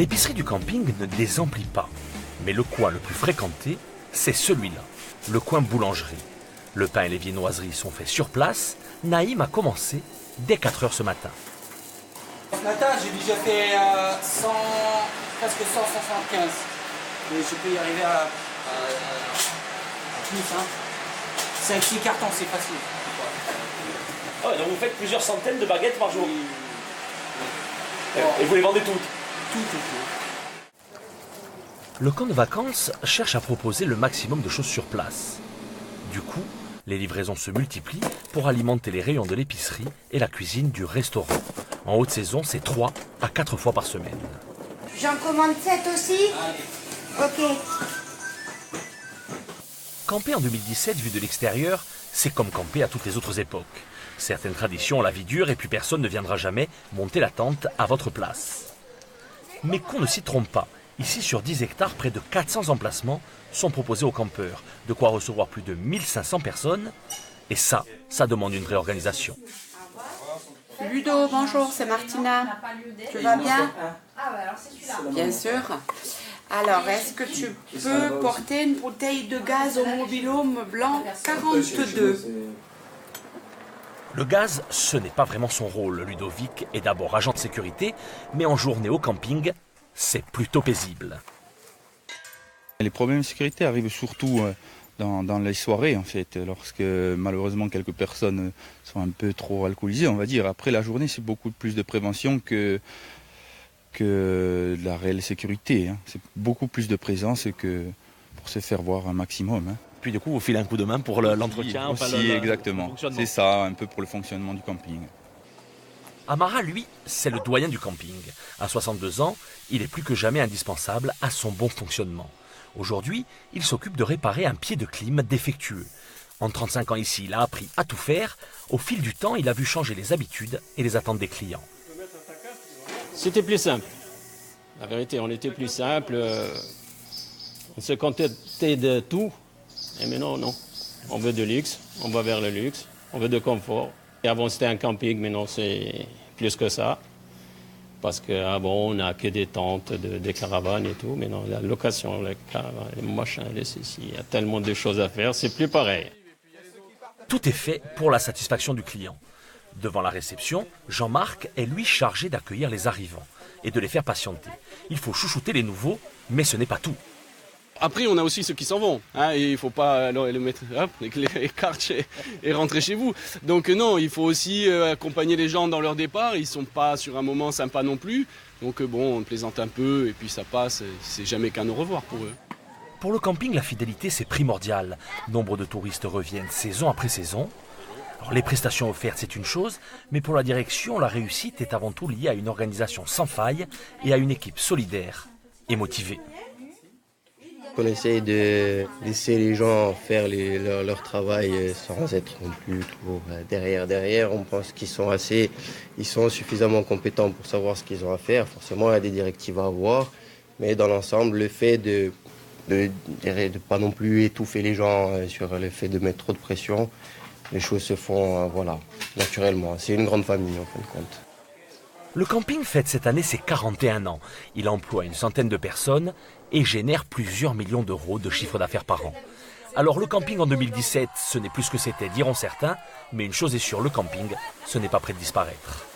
L'épicerie du camping ne désemplit pas. Mais le coin le plus fréquenté, c'est celui-là, le coin boulangerie. Le pain et les viennoiseries sont faits sur place. Naïm a commencé dès 4 heures ce matin. Ce matin, j'ai déjà fait presque 175. Et je peux y arriver à plus. 5-6 cartons, c'est facile. Ah ouais, donc vous faites plusieurs centaines de baguettes par jour. Oui. Et vous les vendez toutes? Tout. Le camp de vacances cherche à proposer le maximum de choses sur place. Du coup, les livraisons se multiplient pour alimenter les rayons de l'épicerie et la cuisine du restaurant. En haute saison, c'est 3 à 4 fois par semaine. J'en commande 7 aussi. Ok. Camper en 2017, vu de l'extérieur, c'est comme camper à toutes les autres époques. Certaines traditions ont la vie dure et puis personne ne viendra jamais monter la tente à votre place. Mais qu'on ne s'y trompe pas, ici sur 10 hectares, près de 400 emplacements sont proposés aux campeurs, de quoi recevoir plus de 1500 personnes. Et ça demande une réorganisation. Ludo, bonjour, c'est Martina. Tu vas bien? Ah bah alors c'est celui-là. Bien sûr. Alors, est-ce que tu peux porter une bouteille de gaz au mobil-home blanc 42? Le gaz, ce n'est pas vraiment son rôle. Ludovic est d'abord agent de sécurité, mais en journée au camping, c'est plutôt paisible. Les problèmes de sécurité arrivent surtout dans les soirées, en fait, lorsque malheureusement quelques personnes sont un peu trop alcoolisées, on va dire. Après, la journée, c'est beaucoup plus de prévention que de la réelle sécurité. C'est beaucoup plus de présence que pour se faire voir un maximum. Puis du coup, vous filez un coup de main pour l'entretien. Aussi, exactement. C'est ça, un peu pour le fonctionnement du camping. Amara, lui, c'est le doyen du camping. À 62 ans, il est plus que jamais indispensable à son bon fonctionnement. Aujourd'hui, il s'occupe de réparer un pied de clim défectueux. En 35 ans ici, il a appris à tout faire. Au fil du temps, il a vu changer les habitudes et les attentes des clients. C'était plus simple. La vérité, on était plus simple. On se contentait de tout. Et maintenant, non. On veut de luxe, on va vers le luxe, on veut de confort. Et avant, c'était un camping, maintenant, c'est plus que ça. Parce qu'avant, on n'a que des tentes, des caravanes et tout. Maintenant, la location, les caravanes, les machins, les ceci, il y a tellement de choses à faire, c'est plus pareil. Tout est fait pour la satisfaction du client. Devant la réception, Jean-Marc est lui chargé d'accueillir les arrivants et de les faire patienter. Il faut chouchouter les nouveaux, mais ce n'est pas tout. Après, on a aussi ceux qui s'en vont. Et il ne faut pas le mettre avec les cartes et rentrer chez vous. Donc non, il faut aussi accompagner les gens dans leur départ. Ils ne sont pas sur un moment sympa non plus. Donc bon, on plaisante un peu et puis ça passe. C'est jamais qu'un au revoir pour eux. Pour le camping, la fidélité, c'est primordial. Nombre de touristes reviennent saison après saison. Alors, les prestations offertes, c'est une chose, mais pour la direction, la réussite est avant tout liée à une organisation sans faille et à une équipe solidaire et motivée. On essaye de laisser les gens faire leur travail sans être non plus trop derrière. On pense qu'ils sont suffisamment compétents pour savoir ce qu'ils ont à faire. Forcément, il y a des directives à avoir, mais dans l'ensemble, le fait de pas non plus étouffer les gens sur le fait de mettre trop de pression, les choses se font naturellement. C'est une grande famille en fin de compte. Le camping fête cette année ses 41 ans. Il emploie une centaine de personnes et génère plusieurs millions d'euros de chiffre d'affaires par an. Alors le camping en 2017, ce n'est plus ce que c'était, diront certains, mais une chose est sûre, le camping, ce n'est pas prêt de disparaître.